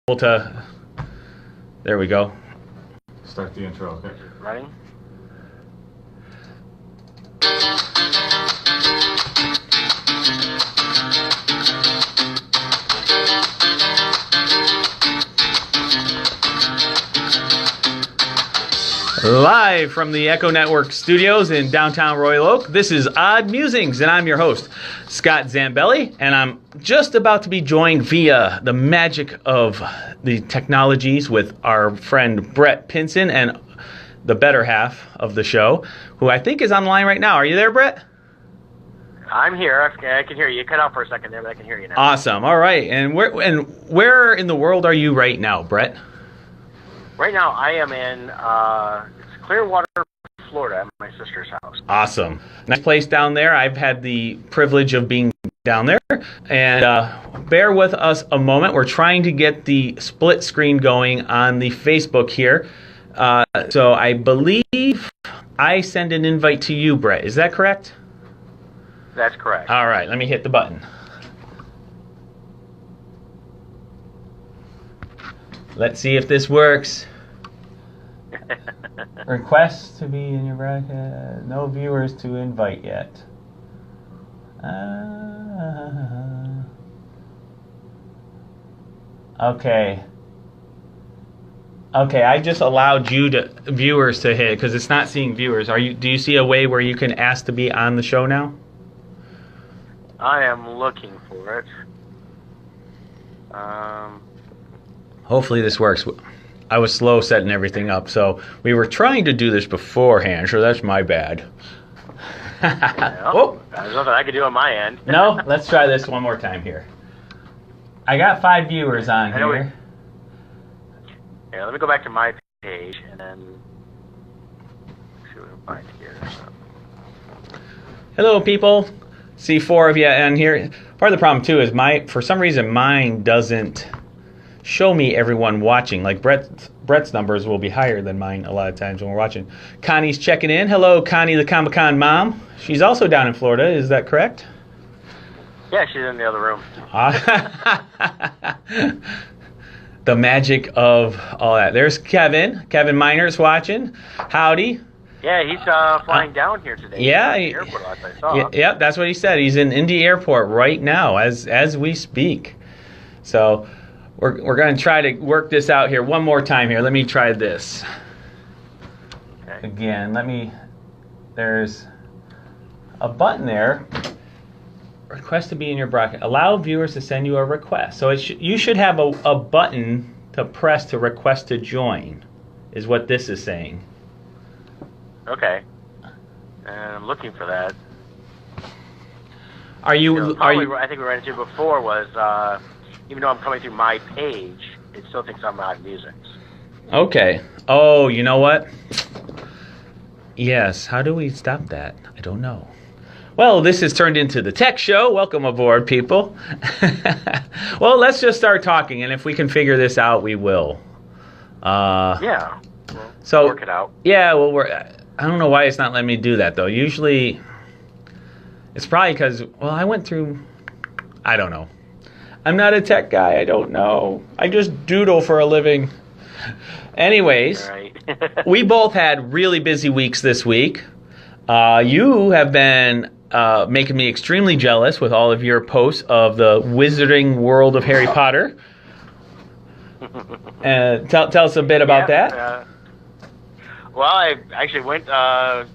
to... There we go. Start the intro. Okay. Running. Live from the Echo Network studios in downtown Royal Oak, this is Odd Musings, and I'm your host, Scott Zambelli, and I'm just about to be joined via the magic of the technologies with our friend Brett Pinson and the better half of the show, who I think is on the line right now. Are you there, Brett? I'm here. I can hear you. You cut out for a second there, but I can hear you now. Awesome. All right. And where in the world are you right now, Brett? Right now, I am in it's Clearwater, Florida, at my sister's house. Awesome. Nice place down there. I've had the privilege of being down there. And bear with us a moment. We're trying to get the split screen going on the Facebook here. So I believe I send an invite to you, Brett. Is that correct? That's correct. All right. Let me hit the button. Let's see if this works. Request to be in your bracket. No viewers to invite yet. Okay. Okay, I just allowed viewers to hit because it's not seeing viewers. Do you see a way where you can ask to be on the show now? I am looking for it. Hopefully this works. I was slow setting everything up, so we were trying to do this beforehand, so that's my bad. Well, there's nothing I could do on my end. No? Let's try this one more time here. I got 5 viewers on here. Yeah, let me go back to my page and then see what I can find here. So. Hello, people. See 4 of you on here. Part of the problem, too, is for some reason mine doesn't show me everyone watching. Like Brett's numbers will be higher than mine a lot of times when we're watching. Connie's checking in. Hello, Connie, the Comic-Con mom. She's also down in Florida. Is that correct? Yeah, she's in the other room. The magic of all that. There's Kevin. Kevin Miner's watching. Howdy. Yeah, he's flying down here today. Yeah. The airport, as I saw. Yeah, that's what he said. He's in Indy Airport right now as we speak. So we're going to try to work this out here one more time here. Let me try this. Okay. Again, there's a button there. Request to be in your bracket. Allow viewers to send you a request. So you should have a button to press to request to join, is what this is saying. Okay. And I'm looking for that. Are you? I think we ran into before was even though I'm coming through my page, it still thinks I'm Odd Musings. Okay. Oh, you know what? Yes. How do we stop that? I don't know. Well, this has turned into the tech show. Welcome aboard, people. Well, let's just start talking, and if we can figure this out, we will. Yeah. So work it out. Yeah. Well, I don't know why it's not letting me do that though. Usually, it's probably because I went through. I don't know. I'm not a tech guy. I don't know. I just doodle for a living. Anyways, right. We both had really busy weeks this week. You have been making me extremely jealous with all of your posts of the wizarding world of Harry Potter. Tell us a bit about that. Well, I actually went the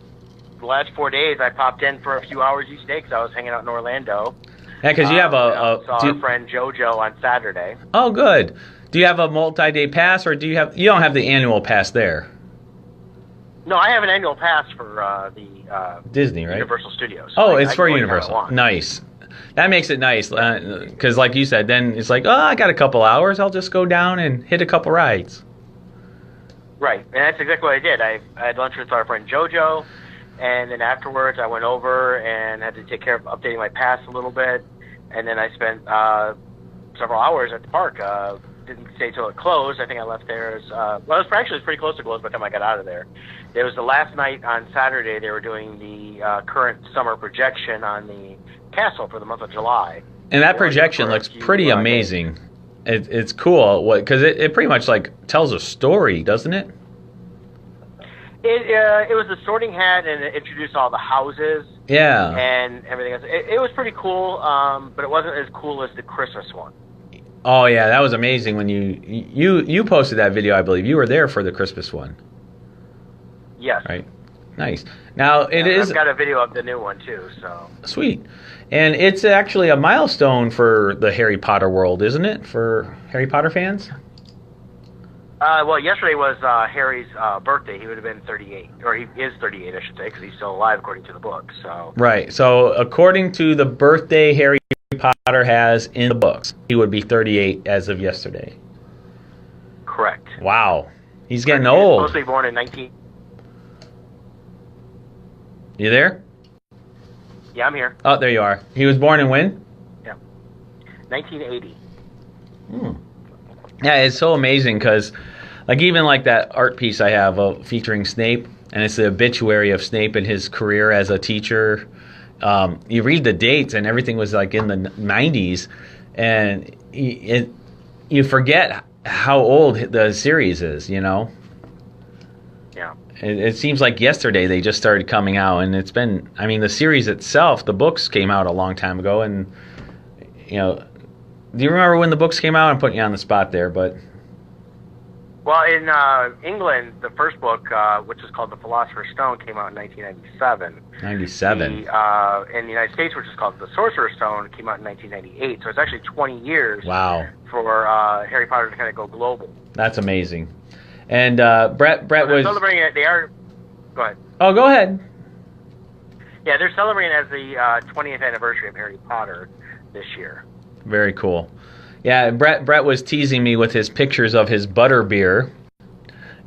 last 4 days. I popped in for a few hours each day because I was hanging out in Orlando. Yeah, because you have saw our friend JoJo on Saturday. Oh, good. Do you have a multi-day pass, or you don't have the annual pass there? No, I have an annual pass for the Disney, right? Universal Studios. Oh, it's for Universal. Nice. That makes it nice because, like you said, then it's like, I got a couple hours. I'll just go down and hit a couple rides. Right, and that's exactly what I did. I had lunch with our friend JoJo, and then afterwards I went over and had to take care of updating my pass a little bit, and then I spent several hours at the park. Didn't stay till it closed. I think I left there it was pretty close to close by the time I got out of there. It was the last night on Saturday. They were doing the current summer projection on the castle for the month of July. And that projection looks pretty amazing. it's cool because it pretty much like tells a story, doesn't it? It was the Sorting Hat, and it introduced all the houses. Yeah. And everything else. It was pretty cool, but it wasn't as cool as the Christmas one. Oh yeah, that was amazing when you posted that video. I believe you were there for the Christmas one. Yes. Right. Nice. Now I've got a video of the new one too. So sweet, and it's actually a milestone for the Harry Potter world, isn't it? For Harry Potter fans. Well, yesterday was Harry's birthday. He would have been 38, or he is 38, I should say, because he's still alive according to the book. So right. So according to the birthday Harry Potter has in the books, he would be 38 as of yesterday. Correct. Wow, he's getting He old. was supposed to be born in 19. You there? Yeah, I'm here. Oh, there you are. He was born in when? Yeah, 1980. Yeah, it's so amazing because, like, even like that art piece I have featuring Snape, and it's the obituary of Snape and his career as a teacher. You read the dates, and everything was like in the 90s, and you forget how old the series is. You know. Yeah. It seems like yesterday they just started coming out, and it's been. I mean, the series itself, the books came out a long time ago, and you know. Do you remember when the books came out? I'm putting you on the spot there, but... Well, in England, the first book, which is called The Philosopher's Stone, came out in 1997. 97. In the United States, which is called The Sorcerer's Stone, came out in 1998. So it's actually 20 years Wow. for Harry Potter to kind of go global. That's amazing. And Brett was... celebrating it. They are... Go ahead. Oh, go ahead. Yeah, they're celebrating it as the 20th anniversary of Harry Potter this year. Very cool. Yeah, Brett was teasing me with his pictures of his butterbeer,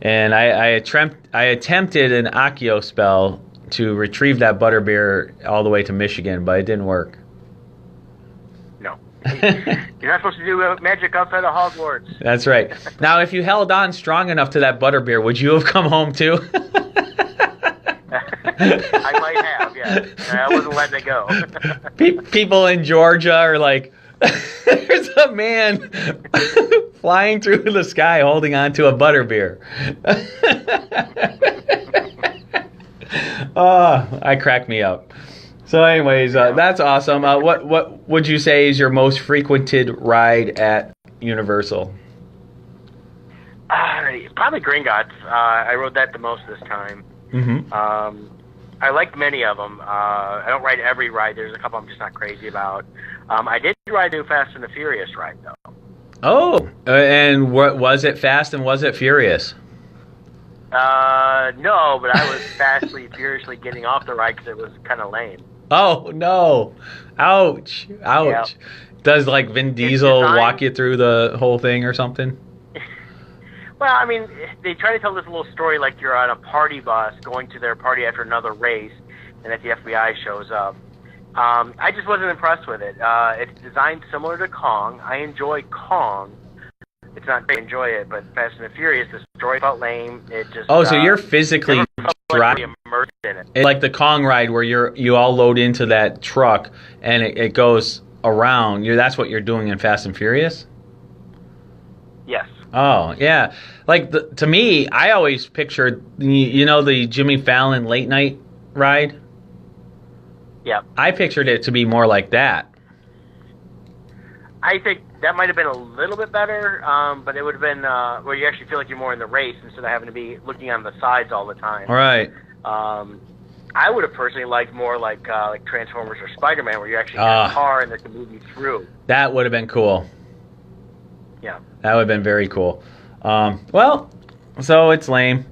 and I attempted an Accio spell to retrieve that butterbeer all the way to Michigan, but it didn't work. No. You're not supposed to do magic outside of Hogwarts. That's right. Now, if you held on strong enough to that butterbeer, would you have come home too? I might have, yeah. I wasn't letting it go. People in Georgia are like, there's a man flying through the sky holding on to a butterbeer. I crack me up. So anyways, that's awesome. What would you say is your most frequented ride at Universal? Probably Gringotts. I rode that the most this time. Mm-hmm. I like many of them. I don't ride every ride. There's a couple I'm just not crazy about. I did ride the Fast and the Furious ride, though. Oh, and what was it? Fast and was it Furious? No, but I was furiously getting off the ride because it was kind of lame. Oh, no. Ouch. Yeah. Does, like, Vin Diesel walk you through the whole thing or something? Well, I mean, they try to tell this little story like you're on a party bus going to their party after another race, and that the FBI shows up. I just wasn't impressed with it. It's designed similar to Kong. I enjoy Kong. It's not great to enjoy it, but Fast and the Furious, the story felt lame. It just so you're physically driving immersed in it. It's like the Kong ride where you all load into that truck and it goes around. That's what you're doing in Fast and Furious? Yes. Oh, yeah. Like, to me, I always pictured, the Jimmy Fallon late night ride? Yeah. I pictured it to be more like that. I think that might have been a little bit better, but it would have been where you actually feel like you're more in the race instead of having to be looking on the sides all the time. Right. I would have personally liked more like Transformers or Spider-Man, where you actually get a car and they can move you through. That would have been cool. Yeah. That would have been very cool. Well, so it's lame.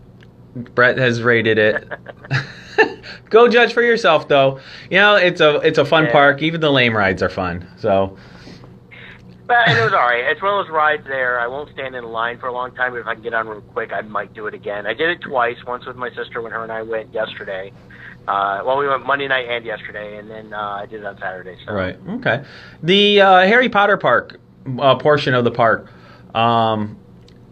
Brett has rated it. Go judge for yourself, though. It's a fun park. Even the lame rides are fun. So. But it was all right. It's one of those rides there. I won't stand in line for a long time, but if I can get on real quick, I might do it again. I did it twice. Once with my sister when her and I went yesterday. We went Monday night and yesterday, and then I did it on Saturday. So. Right. Okay. The Harry Potter park portion of the park.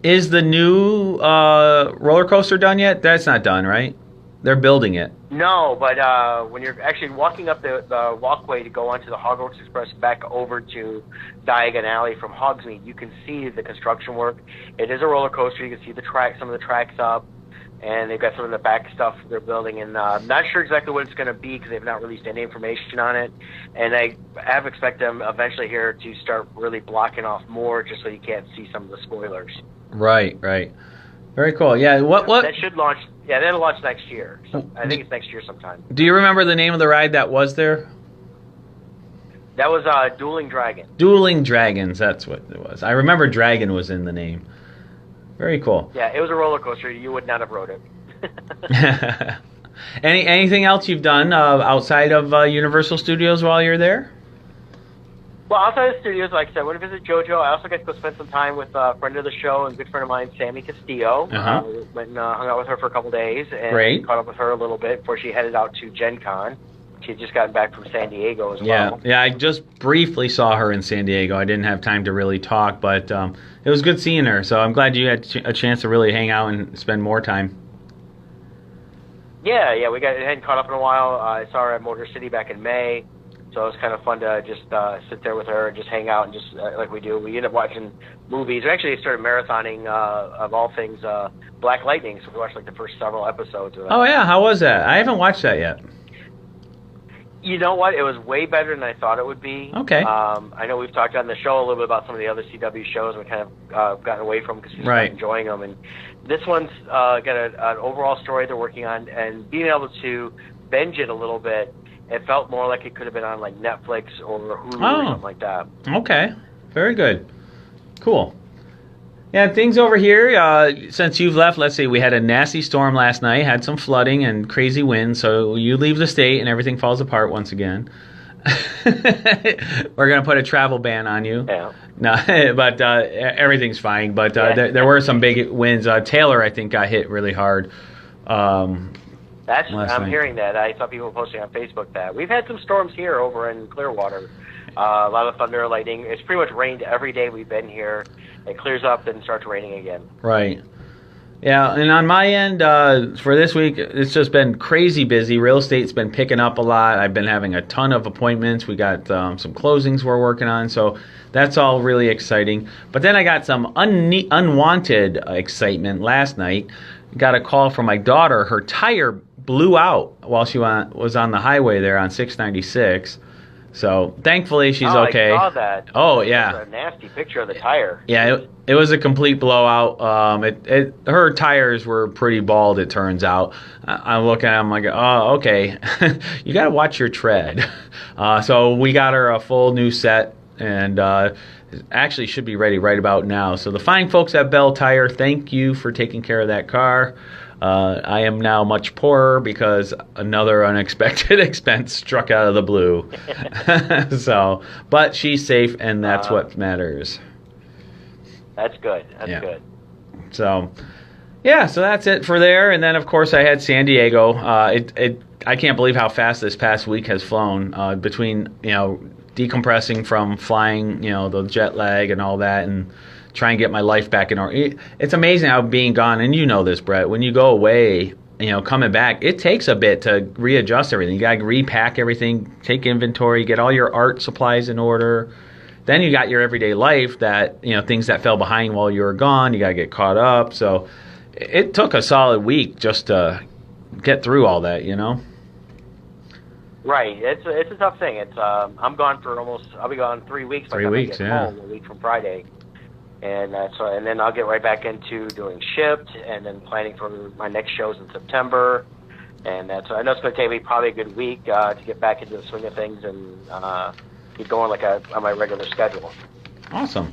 Is the new roller coaster done yet? That's not done, right? They're building it. No, but when you're actually walking up the walkway to go onto the Hogwarts Express back over to Diagon Alley from Hogsmeade, you can see the construction work. It is a roller coaster. You can see the track, some of the tracks up, and they've got some of the back stuff they're building. And I'm not sure exactly what it's going to be because they've not released any information on it. And I have expect them eventually here to start really blocking off more just so you can't see some of the spoilers. Right. Very cool. Yeah. What? That should launch. Yeah, that'll launch next year. So I think it's next year sometime. Do you remember the name of the ride that was there? That was Dueling Dragon. Dueling Dragons. That's what it was. I remember Dragon was in the name. Very cool. Yeah, it was a roller coaster. You would not have rode it. Anything else you've done outside of Universal Studios while you're there? Well, outside of the studios, like I said, I went to visit JoJo. I also got to go spend some time with a friend of the show and good friend of mine, Sammy Castillo. Went and hung out with her for a couple days and Great. Caught up with her a little bit before she headed out to Gen Con. She had just gotten back from San Diego as well. Yeah, I just briefly saw her in San Diego. I didn't have time to really talk, but it was good seeing her. So I'm glad you had a chance to really hang out and spend more time. Yeah, we hadn't caught up in a while. I saw her at Motor City back in May. So it was kind of fun to just sit there with her and just hang out and just like we do. We end up watching movies. We actually started marathoning, of all things, Black Lightning. So we watched like the first several episodes of that. Oh, yeah. How was that? I haven't watched that yet. You know what? It was way better than I thought it would be. Okay. I know we've talked on the show a little bit about some of the other CW shows and we kind of gotten away from them because we're just not enjoying them. And this one's got an overall story they're working on, and being able to binge it a little bit, it felt more like it could have been on like Netflix or Hulu or something like that. Okay. Very good. Cool. Yeah, things over here, since you've left, let's see, we had a nasty storm last night, had some flooding and crazy winds, so you leave the state and everything falls apart once again. We're going to put a travel ban on you. Yeah. No, but everything's fine, but there were some big winds. Taylor, I think, got hit really hard. I'm hearing that. I saw people posting on Facebook that. We've had some storms here over in Clearwater. A lot of thunder and lightning. It's pretty much rained every day we've been here. It clears up, then starts raining again. Right. Yeah, and on my end, for this week, it's just been crazy busy. Real estate's been picking up a lot. I've been having a ton of appointments. We got some closings we're working on, so that's all really exciting. But then I got some unwanted excitement last night. Got a call from my daughter. Her tire blew out while she was on the highway there on 696. So thankfully she's okay. I saw that. Oh yeah. That was a nasty picture of the tire. Yeah, it was a complete blowout. Her tires were pretty bald. It turns out. I'm looking at them like, oh okay, you got to watch your tread. So we got her a full new set, and actually should be ready right about now. So the fine folks at Bell Tire, thank you for taking care of that car. I am now much poorer because another unexpected expense struck out of the blue. But she's safe, and that's what matters. That's good. That's good. So, yeah, so that's it for there. And then, of course, I had San Diego. I can't believe how fast this past week has flown between, decompressing from flying, the jet lag and all that, and try and get my life back in order. It's amazing how being gone, and you know this, Brett, when you go away, coming back, it takes a bit to readjust everything. You got to repack everything, take inventory, get all your art supplies in order. Then you got your everyday life that, things that fell behind while you were gone, you got to get caught up. So it took a solid week just to get through all that, Right. It's a tough thing. It's I'm gone for I'll be gone 3 weeks. 3 weeks, yeah. Home, a week from Friday. And and then I'll get right back into doing Shipped, and then planning for my next shows in September. And I know it's going to take me probably a good week to get back into the swing of things and keep going on my regular schedule. Awesome.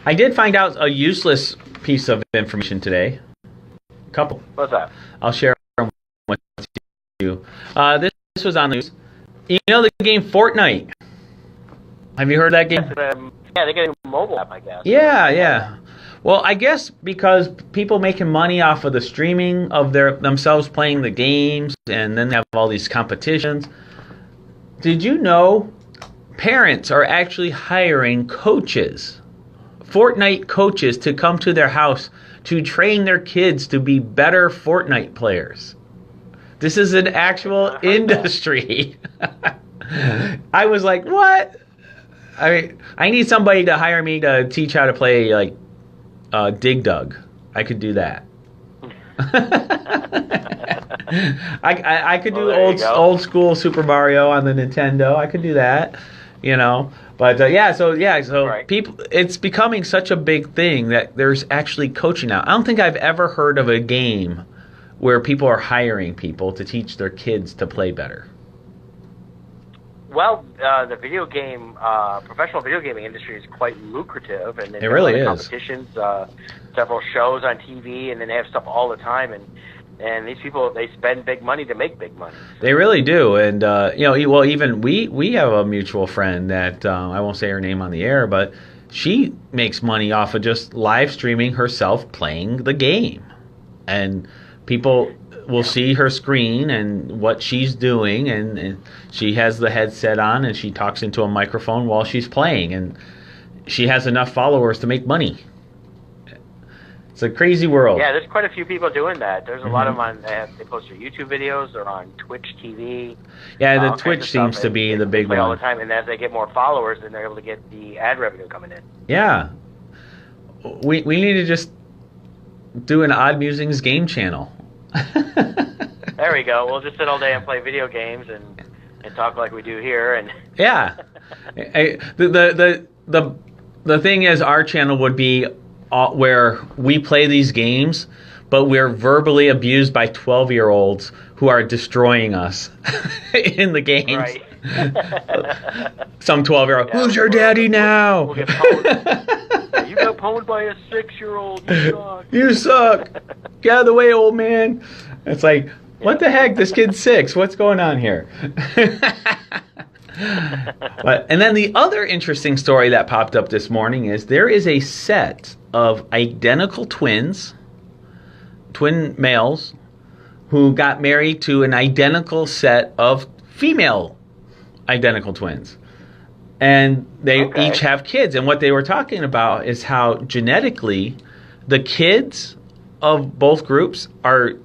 I did find out a useless piece of information today. A couple. What's that? I'll share them with you. This was on the news. You know the game Fortnite? Have you heard of that game? Yeah, they get a mobile app, I guess. Yeah. Well, I guess because people making money off of the streaming of themselves playing the games, and then they have all these competitions. Did you know parents are actually hiring coaches, Fortnite coaches, to come to their house to train their kids to be better Fortnite players? This is an actual industry. I was like, what? I need somebody to hire me to teach how to play like Dig Dug. I could do that. I could do old school Super Mario on the Nintendo. I could do that, you know. But so right. People, it's becoming such a big thing that there's actually coaching now. I don't think I've ever heard of a game where people are hiring people to teach their kids to play better. Well, the professional video gaming industry is quite lucrative, and it really is. Competitions, several shows on TV, and then they have stuff all the time, and these people, they spend big money to make big money. They really do, and even we have a mutual friend that I won't say her name on the air, but she makes money off of just live streaming herself playing the game, and people will see her screen and what she's doing, and she has the headset on and she talks into a microphone while she's playing, and she has enough followers to make money. It's a crazy world. Yeah, there's quite a few people doing that. There's a lot of them they post their YouTube videos, they're on Twitch TV. Yeah, the Twitch seems to be the big one. All the time, and as they get more followers, then they're able to get the ad revenue coming in. Yeah. We need to just do an Odd Musings game channel. There we go. We'll just sit all day and play video games and talk like we do here. And yeah, the thing is, our channel would be where we play these games, but we're verbally abused by 12-year-olds who are destroying us in the games. Right. Some 12-year-old. Yeah, who's your daddy now? We'll get pwned. You got pwned by a 6-year-old. You suck. You suck. Get out of the way, old man. It's like, what the heck? This kid's 6. What's going on here? And then the other interesting story that popped up this morning is there is a set of identical twin males, who got married to an identical set of female identical twins. And they each have kids. And what they were talking about is how genetically the kids of both groups are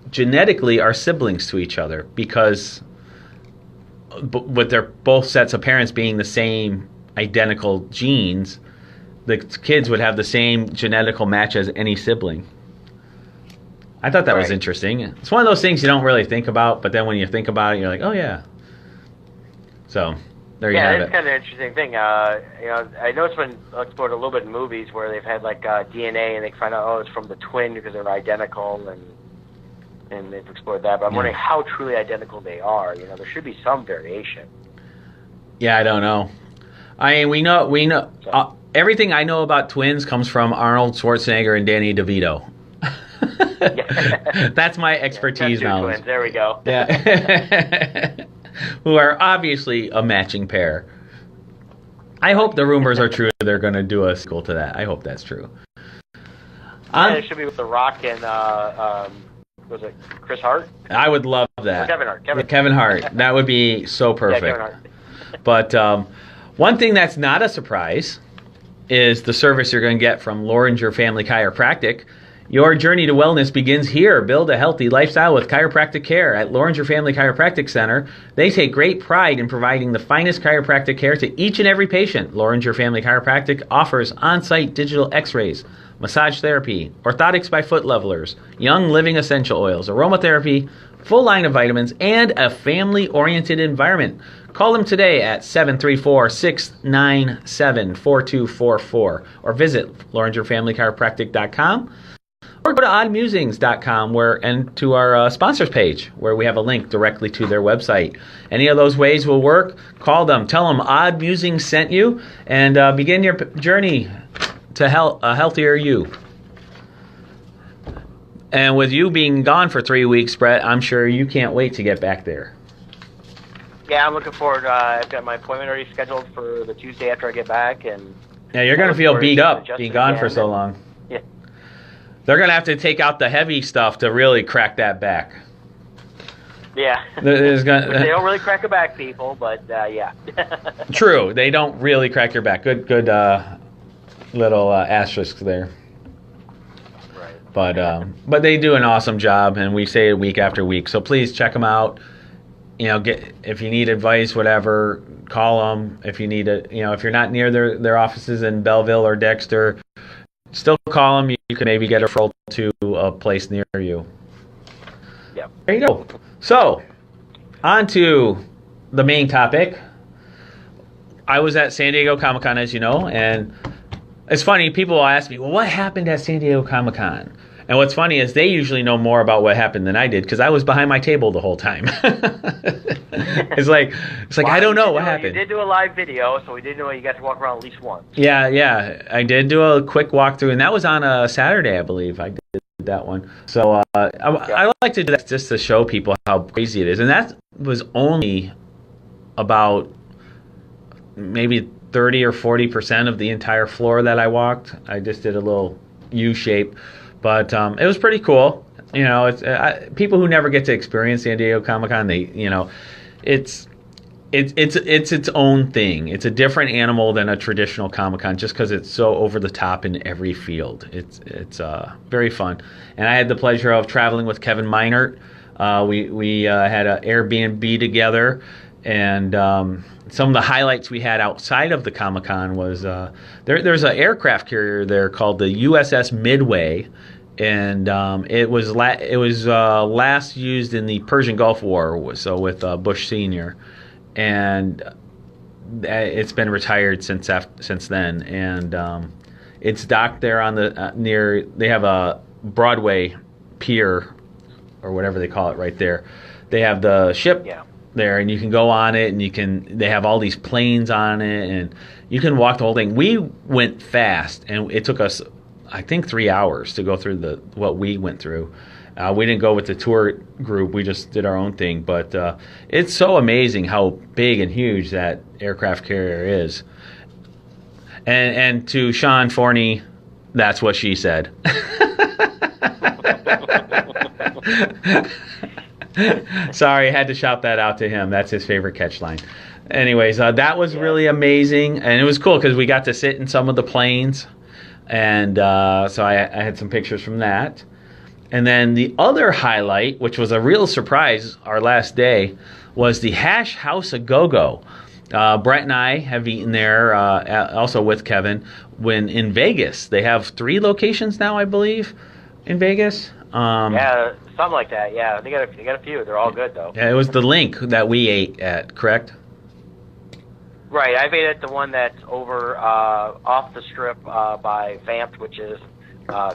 siblings to each other, because with their both sets of parents being the same identical genes, the kids would have the same genetical match as any sibling. I thought that was interesting. It's one of those things you don't really think about, but then when you think about it, you're like, oh yeah. So there you have it. Yeah, it's kind of an interesting thing. I know it's been explored a little bit in movies where they've had like DNA and they find out, it's from the twin because they're identical, and they've explored that. But I'm wondering how truly identical they are. There should be some variation. Yeah, I don't know. I mean, we know. Everything I know about twins comes from Arnold Schwarzenegger and Danny DeVito. That's my expertise now. Twins. There we go. Yeah. Who are obviously a matching pair. I hope the rumors are true. They're going to do a sequel to that. I hope that's true. It should be with The Rock and was it Chris Hart? I would love that. Kevin Hart. That would be so perfect. Yeah, Kevin Hart. But one thing that's not a surprise is the service you're going to get from Loringer Family Chiropractic. Your journey to wellness begins here. Build a healthy lifestyle with chiropractic care. At Loringer Family Chiropractic Center, they take great pride in providing the finest chiropractic care to each and every patient. Loringer Family Chiropractic offers on-site digital x-rays, massage therapy, orthotics by foot levelers, young living essential oils, aromatherapy, full line of vitamins, and a family-oriented environment. Call them today at 734-697-4244 or visit LoringerFamilyChiropractic.com. Or go to oddmusings.com and to our sponsors page, where we have a link directly to their website. Any of those ways will work. Call them. Tell them Odd Musings sent you, and begin your journey to a healthier you. And with you being gone for 3 weeks, Brett, I'm sure you can't wait to get back there. Yeah, I'm looking forward. I've got my appointment already scheduled for the Tuesday after I get back. And yeah, you're going to feel beat up being gone for so long. Yeah. They're going to have to take out the heavy stuff to really crack that back. Yeah. They don't really crack a back, people, but yeah. True. They don't really crack your back. Good little asterisk there. Right. But they do an awesome job, and we say it week after week. So please check them out. If you need advice, whatever, call them. If you need if you're not near their offices in Belleville or Dexter, still call them. You can maybe get a referral to a place near you. Yep. There you go. So, on to the main topic. I was at San Diego Comic-Con, as you know, and it's funny, people will ask me, well, what happened at San Diego Comic-Con? And what's funny is they usually know more about what happened than I did, because I was behind my table the whole time. It's like well, I don't know what happened. You did do a live video, so we did know you got to walk around at least once. Yeah, I did do a quick walkthrough, and that was on a Saturday, I believe. I did that one. So I like to do that just to show people how crazy it is. And that was only about maybe 30 or 40% of the entire floor that I walked. I just did a little U shape, but it was pretty cool. It's people who never get to experience San Diego Comic-Con, it's its own thing. It's a different animal than a traditional Comic-Con, just because it's so over the top in every field. It's very fun, and I had the pleasure of traveling with Kevin Meinert. We had an Airbnb together, and some of the highlights we had outside of the Comic-Con was there's an aircraft carrier there called the USS Midway, and it was last used in the Persian Gulf War, so with Bush Sr., and it's been retired since then, and it's docked there on the near. They have a Broadway pier or whatever they call it right there. They have the ship there, and you can go on it, and they have all these planes on it, and you can walk the whole thing. We went fast, and it took us, I think, 3 hours to go through what we went through. We didn't go with the tour group. We just did our own thing. But it's so amazing how big and huge that aircraft carrier is. And to Sean Forney, that's what she said. Sorry, I had to shout that out to him. That's his favorite catch line. Anyways, that was really amazing. And it was cool because we got to sit in some of the planes. And so I had some pictures from that. And then the other highlight, which was a real surprise our last day, was the Hash House A Go-Go. Brett and I have eaten there, also with Kevin, when in Vegas. They have 3 locations now, I believe, in Vegas. Yeah, something like that. Yeah, they got a few. They're all good, though. Yeah, it was the Link that we ate at, correct? Right. I ate at the one that's over off the strip by Vamped, which is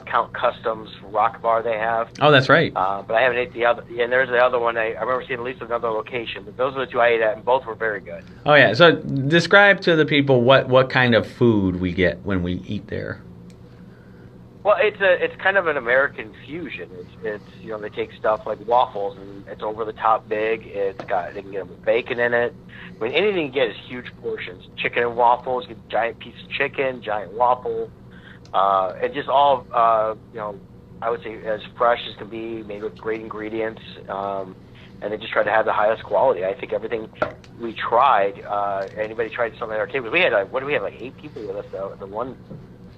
Count Customs Rock Bar they have. Oh, that's right. But I haven't ate the other. And there's the other one. I remember seeing at least another location. But those are the 2 I ate at, and both were very good. Oh, yeah. So describe to the people what kind of food we get when we eat there. Well, it's kind of an American fusion. It's they take stuff like waffles, and it's over the top big. They can get them with bacon in it. I mean, anything you get is huge portions. Chicken and waffles, you get a giant piece of chicken, giant waffle. And just all, I would say as fresh as can be, made with great ingredients, and they just try to have the highest quality. I think everything we tried, anybody tried something at our table. We had, 8 people with us, though, the one,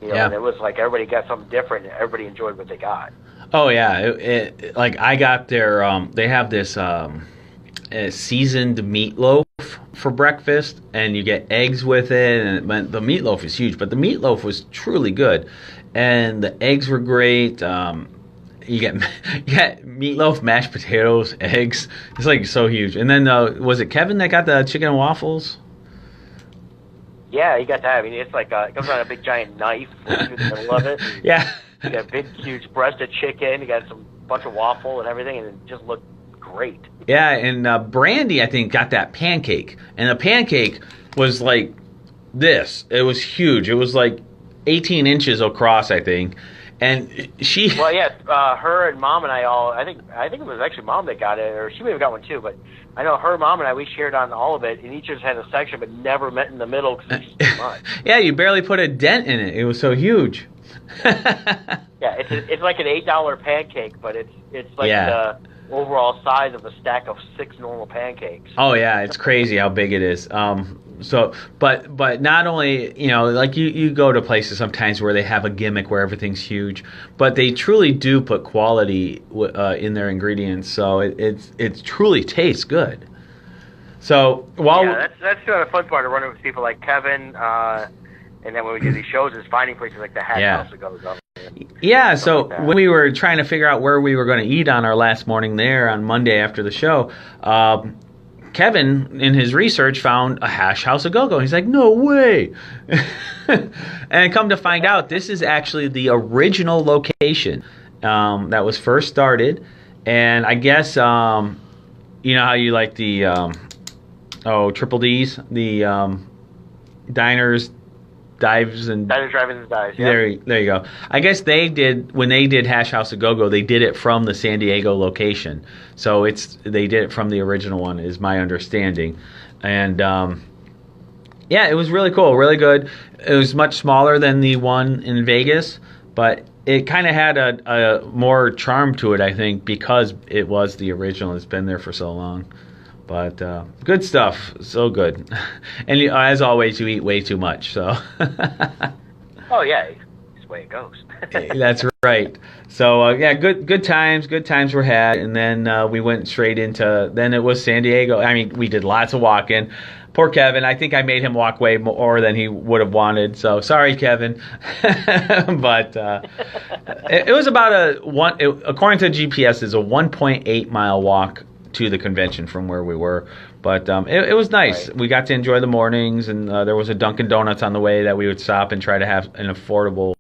and it was like everybody got something different, and everybody enjoyed what they got. Oh, yeah. Like, I got their, they have this seasoned meatloaf for breakfast, and you get eggs with it, and the meatloaf is huge, but the meatloaf was truly good, and the eggs were great. You get meatloaf, mashed potatoes, eggs. It's like so huge. And then was it Kevin that got the chicken and waffles? Yeah, you got that. I mean, it's like it comes on a big giant knife through the middle of it. Yeah. You got a big huge breast of chicken. You got some bunch of waffle and everything, and it just looked great. Yeah, and Brandy, I think, got that pancake. And the pancake was like this. It was huge. It was like 18 inches across, I think. And she... Well, yeah, her and Mom and I think it was actually Mom that got it, or she may have got one too, but I know her, Mom, and I, we shared on all of it, and each of us had a section, but never met in the middle because it was just too much. Yeah, you barely put a dent in it. It was so huge. Yeah, it's like an $8 pancake, but it's like overall size of a stack of 6 normal pancakes. Oh yeah, it's crazy how big it is. But not only, like you go to places sometimes where they have a gimmick where everything's huge, but they truly do put quality in their ingredients, so it truly tastes good. So that's kind of the fun part of running with people like Kevin, and then when we do these shows is finding places like the Hash House that goes up. Yeah, so when we were trying to figure out where we were going to eat on our last morning there on Monday after the show, Kevin, in his research, found a Hash House A Go-Go. He's like, no way. And come to find out, this is actually the original location that was first started. And I guess, you know how you like the, Triple D's, the diners, dives, and Diners, drive-ins, and dives. Yeah. There you go. I guess when they did Hash House A Go-Go, they did it from the San Diego location. So they did it from the original one, is my understanding. And it was really cool, really good. It was much smaller than the one in Vegas, but it kind of had a more charm to it, I think, because it was the original. It's been there for so long. But good stuff, so good. And as always, you eat way too much. So. Oh yeah, it's the way it goes. That's right. So good times were had, and then we went straight into. Then it was San Diego. I mean, we did lots of walking. Poor Kevin. I think I made him walk way more than he would have wanted. So sorry, Kevin. But it was about according to GPS, is a 1.8 mile walk to the convention from where we were, but it was nice. Right. We got to enjoy the mornings, and there was a Dunkin' Donuts on the way that we would stop and try to have an affordable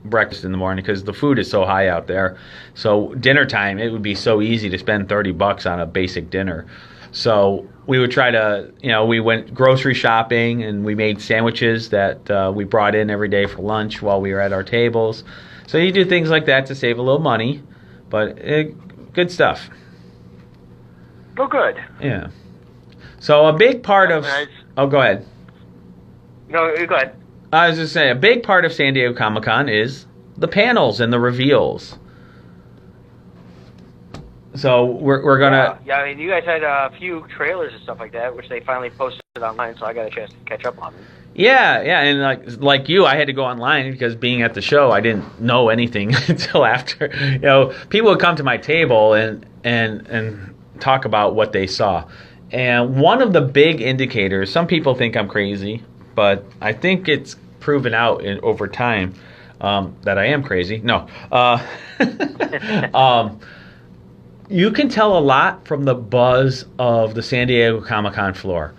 breakfast in the morning because the food is so high out there. So dinner time, it would be so easy to spend $30 on a basic dinner. So we would try to, we went grocery shopping, and we made sandwiches that we brought in every day for lunch while we were at our tables. So you do things like that to save a little money, but good stuff. Oh, good. Yeah. So a big part of... Nice. Oh, go ahead. No, go ahead. I was just saying, a big part of San Diego Comic-Con is the panels and the reveals. So we're going to... Yeah, I mean, you guys had a few trailers and stuff like that, which they finally posted online, so I got a chance to catch up on them. Yeah, and like you, I had to go online because being at the show, I didn't know anything until after. People would come to my table and talk about what they saw. And one of the big indicators, some people think I'm crazy, but I think it's proven out over time that I am crazy. No. You can tell a lot from the buzz of the San Diego Comic-Con floor.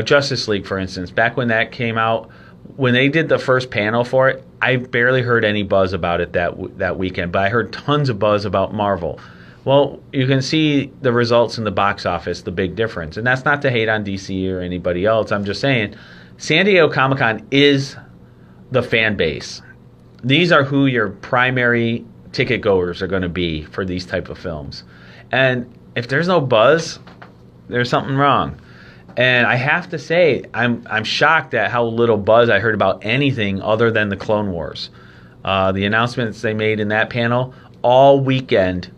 Justice League, for instance, back when that came out, when they did the first panel for it, I barely heard any buzz about it that weekend, but I heard tons of buzz about Marvel. Well, you can see the results in the box office, the big difference. And that's not to hate on DC or anybody else. I'm just saying, San Diego Comic-Con is the fan base. These are who your primary ticket goers are going to be for these type of films. And if there's no buzz, there's something wrong. And I have to say, I'm shocked at how little buzz I heard about anything other than the Clone Wars. The announcements they made in that panel all weekend,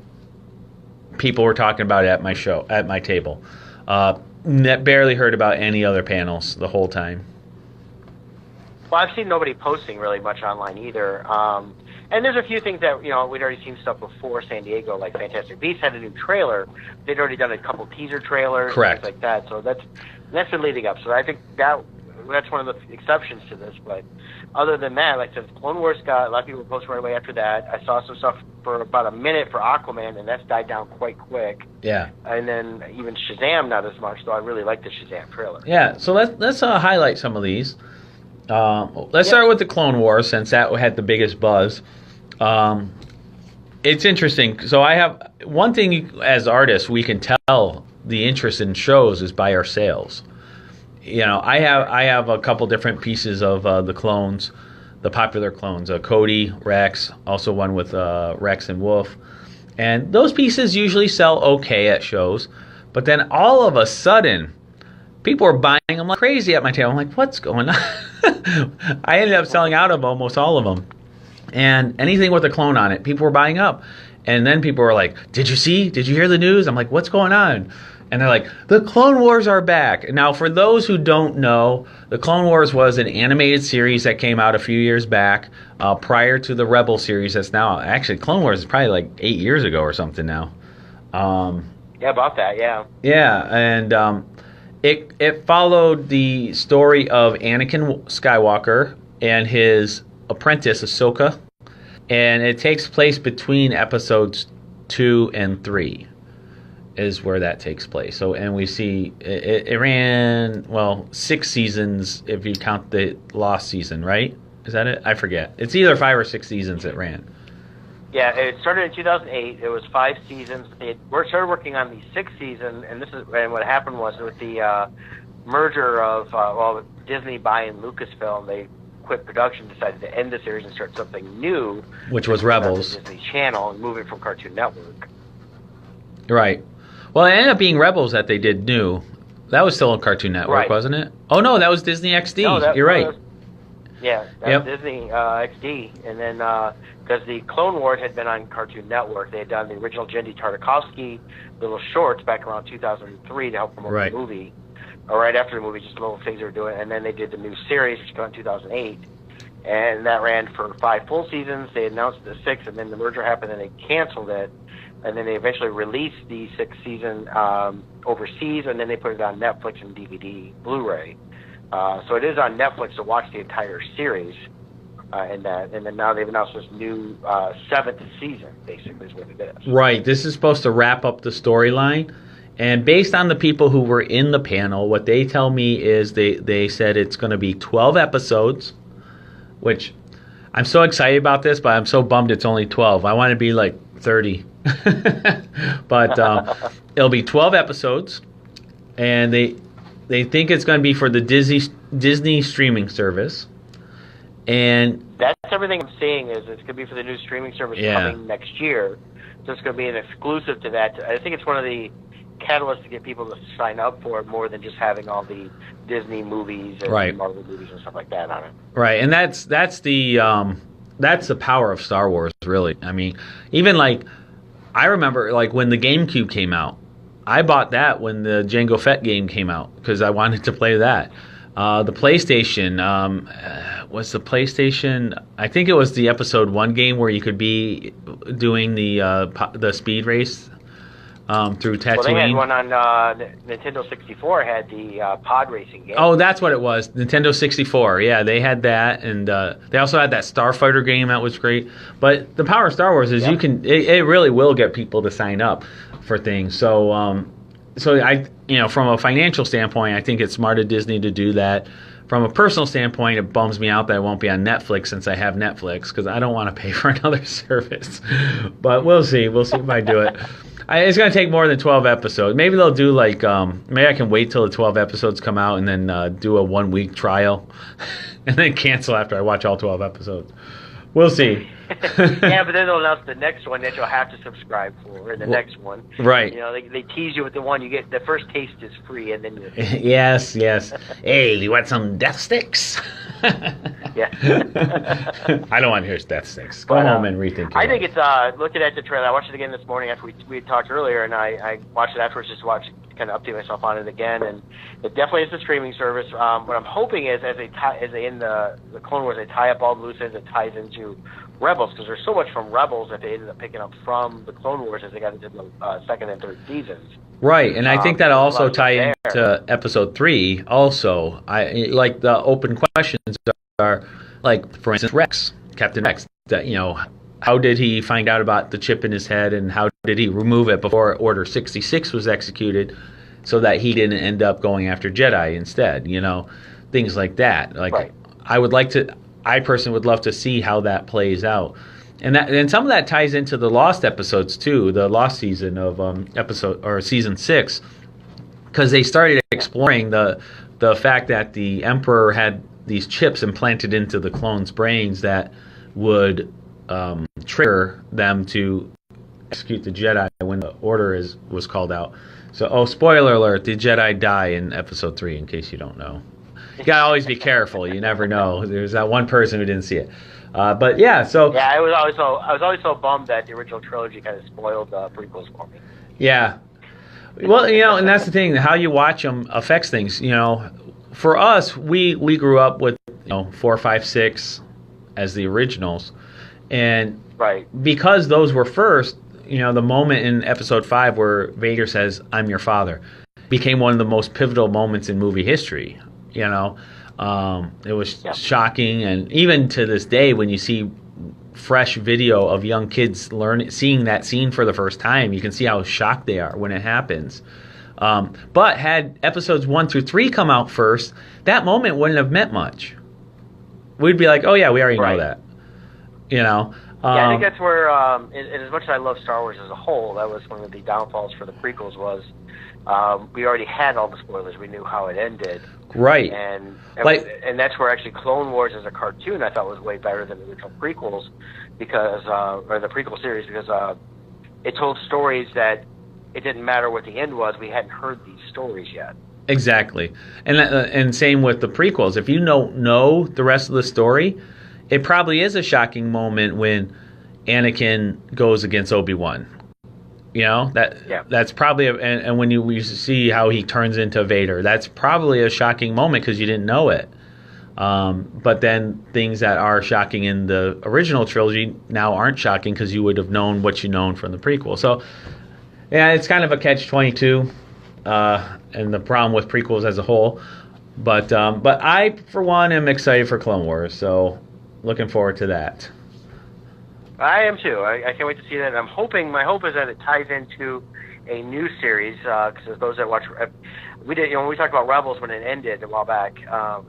people were talking about it at my table. Barely heard about any other panels the whole time. Well, I've seen nobody posting really much online either. And there's a few things that, we'd already seen stuff before San Diego, like Fantastic Beasts had a new trailer. They'd already done a couple teaser trailers. Correct. Things like that. So that's been leading up. So I think that's one of the exceptions to this. But other than that, like I said, Clone Wars got a lot of people posting right away after that. I saw some stuff for about a minute for Aquaman, and that's died down quite quick. Yeah. And then even Shazam, not as much, though I really like the Shazam trailer. Yeah, so let's highlight some of these. Let's start with the Clone Wars, since that had the biggest buzz. It's interesting. So I have one thing as artists, we can tell the interest in shows is by our sales. I have a couple different pieces of the clones, the popular clones, Cody, Rex, also one with Rex and Wolf. And those pieces usually sell okay at shows, but then all of a sudden, people are buying them like crazy at my table. I'm like, what's going on? I ended up selling out of almost all of them. And anything with a clone on it, people were buying up. And then people were like, did you see? Did you hear the news? I'm like, what's going on? And they're like, the Clone Wars are back. Now, for those who don't know, the Clone Wars was an animated series that came out a few years back prior to the Rebel series that's now... Actually, Clone Wars is probably like 8 years ago or something now. Yeah, about that, yeah. Yeah, and it followed the story of Anakin Skywalker and his apprentice, Ahsoka. And it takes place between episodes 2 and 3 is where that takes place. So, and we see it ran, 6 seasons if you count the lost season, right? Is that it? I forget. It's either 5 or 6 seasons it ran. Yeah, it started in 2008. It was 5 seasons. They started working on the 6th season, and what happened was with the merger of Disney buying Lucasfilm, they quit production, decided to end the series and start something new, which was Rebels. Disney Channel, and moving from Cartoon Network. Right. Well, it ended up being Rebels that they did new. That was still on Cartoon Network, right. Wasn't it? Oh no, that was Disney XD. No, You're right. That was Disney XD, and then because the Clone Wars had been on Cartoon Network, they had done the original Jendy Tartakovsky little shorts back around 2003 to help promote the movie. Or right after the movie, just little things they were doing, and then they did the new series, which came out in 2008, and that ran for 5 full seasons. They announced the 6th, and then the merger happened, and they canceled it, and then they eventually released the 6th season overseas, and then they put it on Netflix and DVD, Blu-ray. So it is on Netflix to watch the entire series, and then now they've announced this new 7th season, basically, is what it is. Right. This is supposed to wrap up the storyline. And based on the people who were in the panel, what they tell me is they said it's going to be 12 episodes, which I'm so excited about this, but I'm so bummed it's only 12. I want to be like 30. But it'll be 12 episodes, and they think it's going to be for the Disney streaming service. And that's everything I'm seeing is it's going to be for the new streaming service coming next year. So it's going to be an exclusive to that. I think it's one of the catalyst to get people to sign up for it more than just having all the Disney movies and Marvel movies and stuff like that on it. Right, and that's the power of Star Wars, really. I mean, even like I remember like when the GameCube came out, I bought that when the Jango Fett game came out because I wanted to play that. The PlayStation was the PlayStation. I think it was the Episode 1 game where you could be doing the speed race. Through Tatooine. Well, they had one on Nintendo 64. Had the pod racing game. Oh, that's what it was. Nintendo 64. Yeah, they had that, and they also had that Starfighter game that was great. But the power of Star Wars is you can. It really will get people to sign up for things. So, I, from a financial standpoint, I think it's smart of Disney to do that. From a personal standpoint, it bums me out that it won't be on Netflix since I have Netflix because I don't want to pay for another service. But we'll see. We'll see if I do it. It's going to take more than 12 episodes. Maybe they'll do maybe I can wait till the 12 episodes come out and then do a 1-week trial and then cancel after I watch all 12 episodes. We'll see. Yeah, but then they'll announce the next one that you'll have to subscribe for, and the next one. Right. They tease you with the one you get. The first taste is free, and then you. Yes. Hey, you want some death sticks? Yeah. I don't want to hear death sticks. Go home and rethink it. I think it's looking at the trailer. I watched it again this morning after we had talked earlier, and I watched it afterwards just to watch, kind of update myself on it again. And it definitely is a streaming service. What I'm hoping is as they in the Clone Wars, they tie up all the loose ends. It ties into Rebels, because there's so much from Rebels that they ended up picking up from the Clone Wars as they got into the second and third seasons. Right, and I think that'll also tie into Episode 3 also. I like the open questions are, like, for instance, Rex, Captain Rex, that, how did he find out about the chip in his head, and how did he remove it before Order 66 was executed so that he didn't end up going after Jedi instead, things like that. Like, I personally would love to see how that plays out. And some of that ties into the Lost episodes too, the Lost season of season 6, because they started exploring the fact that the Emperor had these chips implanted into the clones' brains that would trigger them to execute the Jedi when the order was called out. So, spoiler alert, the Jedi die in Episode 3, in case you don't know. You gotta always be careful. You never know. There's that one person who didn't see it. But yeah, so Yeah, I was always so bummed that the original trilogy kind of spoiled the prequels for me. yeah. Well, and that's the thing. How you watch them affects things. For us, we grew up with 4, 5, 6 as the originals, and Right. because those were first, the moment in episode 5 where Vader says, "I'm your father," became one of the most pivotal moments in movie history. It was shocking, and even to this day, when you see fresh video of young kids seeing that scene for the first time, you can see how shocked they are when it happens. But had episodes 1 through 3 come out first, that moment wouldn't have meant much. We'd be like, "Oh yeah, we already know that." Yeah, I think that's where, and as much as I love Star Wars as a whole, that was one of the downfalls for the prequels was we already had all the spoilers. We knew how it ended. Right. And that's where actually Clone Wars as a cartoon I thought was way better than the original prequels because, or the prequel series because it told stories that it didn't matter what the end was. We hadn't heard these stories yet. Exactly. And same with the prequels. If you don't know the rest of the story, it probably is a shocking moment when Anakin goes against Obi-Wan. That's probably and when you see how he turns into Vader, that's probably a shocking moment because you didn't know it. But then things that are shocking in the original trilogy now aren't shocking because you would have known what you known from the prequel. So yeah, it's kind of a catch-22, and the problem with prequels as a whole. But I, for one, am excited for Clone Wars, so looking forward to that. I am too. I can't wait to see that. My hope is that it ties into a new series, because those that watch, we did, when we talked about Rebels when it ended a while back,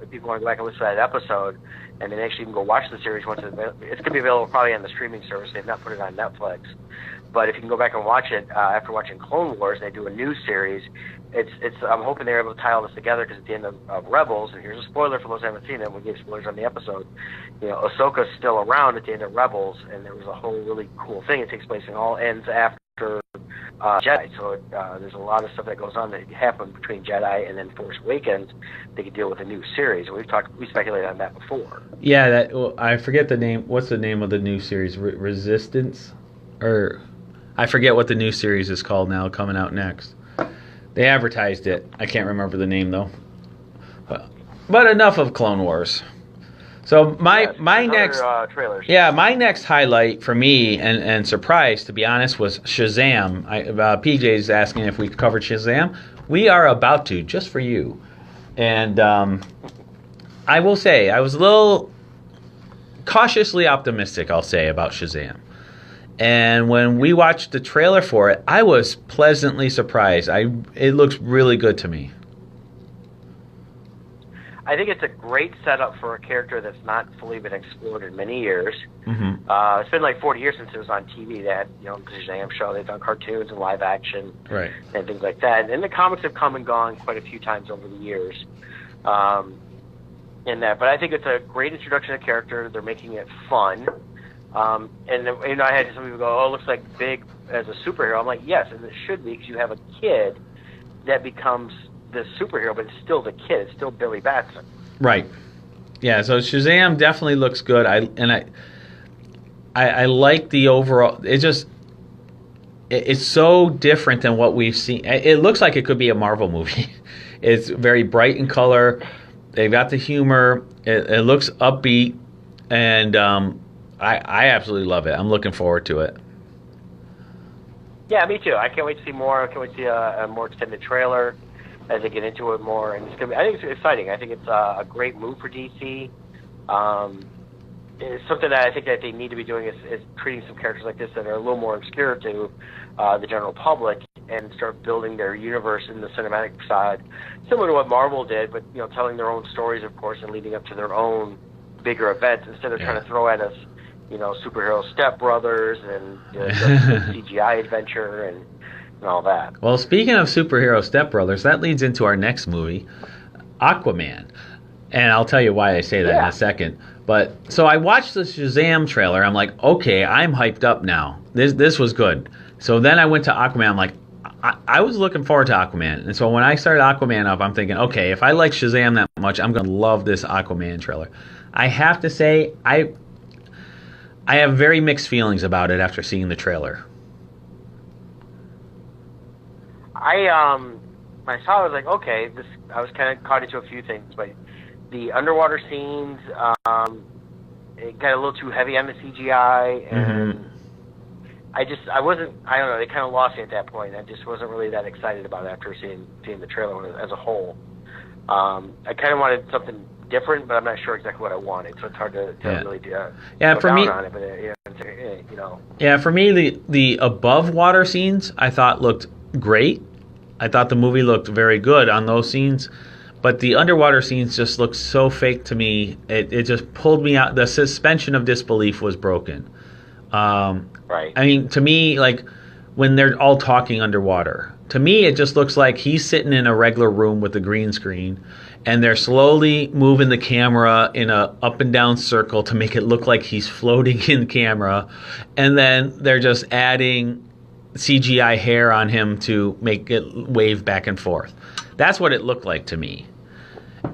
if people want to go back and listen to that episode, and then actually even go watch the series once it's going to be available probably on the streaming service. They've not put it on Netflix. But if you can go back and watch it after watching Clone Wars, they do a new series. I'm hoping they're able to tie all this together because at the end of Rebels, and here's a spoiler for those who haven't seen it, we gave spoilers on the episode, Ahsoka's still around at the end of Rebels, and there was a whole really cool thing. It takes place and all ends after Jedi. So there's a lot of stuff that goes on that happened between Jedi and then Force Awakens. They could deal with a new series. We speculated on that before. Yeah, I forget the name. What's the name of the new series? Resistance? Or I forget what the new series is called now, coming out next. They advertised it. I can't remember the name though. But enough of Clone Wars. So my next trailers. Yeah, my next highlight for me and surprise, to be honest, was Shazam. PJ's asking if we covered Shazam. We are about to, just for you. And I will say I was a little cautiously optimistic, I'll say, about Shazam. And when we watched the trailer for it, I was pleasantly surprised. It looks really good to me. I think it's a great setup for a character that's not fully been explored in many years. Mm-hmm. It's been like 40 years since it was on TV. They had, the Shazam show. They've done cartoons and live action, right, and things like that. And the comics have come and gone quite a few times over the years. In that, but I think it's a great introduction to the character. They're making it fun. And I had some people go, "Oh, it looks like Big as a superhero." I'm like, yes, and it should be because you have a kid that becomes the superhero, but it's still the kid. It's still Billy Batson. Right. Yeah. So Shazam definitely looks good. I like the overall. It's so different than what we've seen. It looks like it could be a Marvel movie. It's very bright in color. They've got the humor. It looks upbeat, and I absolutely love it. I'm looking forward to it. Yeah, me too. I can't wait to see more. I can't wait to see a more extended trailer as they get into it more. And I think it's exciting. I think it's a great move for DC. It's something that I think that they need to be doing is treating some characters like this that are a little more obscure to the general public and start building their universe in the cinematic side, similar to what Marvel did, but telling their own stories, of course, and leading up to their own bigger events instead of trying to throw at us, superhero stepbrothers and CGI adventure and all that. Well, speaking of superhero stepbrothers, that leads into our next movie, Aquaman. And I'll tell you why I say that in a second. But so I watched the Shazam trailer. I'm like, okay, I'm hyped up now. This was good. So then I went to Aquaman. I'm like, I was looking forward to Aquaman. And so when I started Aquaman up, I'm thinking, okay, if I like Shazam that much, I'm going to love this Aquaman trailer. I have to say, I have very mixed feelings about it after seeing the trailer. When I saw it, I was like, okay, I was kind of caught into a few things, but the underwater scenes, it got a little too heavy on the CGI, and I don't know, they kind of lost me at that point. I just wasn't really that excited about it after seeing the trailer as a whole. I kind of wanted something different, but I'm not sure exactly what I wanted, so it's hard to really go for down me, on it, but you know. Yeah, for me, the above water scenes I thought looked great. I thought the movie looked very good on those scenes, but the underwater scenes just looked so fake to me. It just pulled me out. The suspension of disbelief was broken. Right. I mean, to me, like when they're all talking underwater, to me it just looks like he's sitting in a regular room with a green screen, and they're slowly moving the camera in a up and down circle to make it look like he's floating in camera, and then they're just adding CGI hair on him to make it wave back and forth. That's what it looked like to me.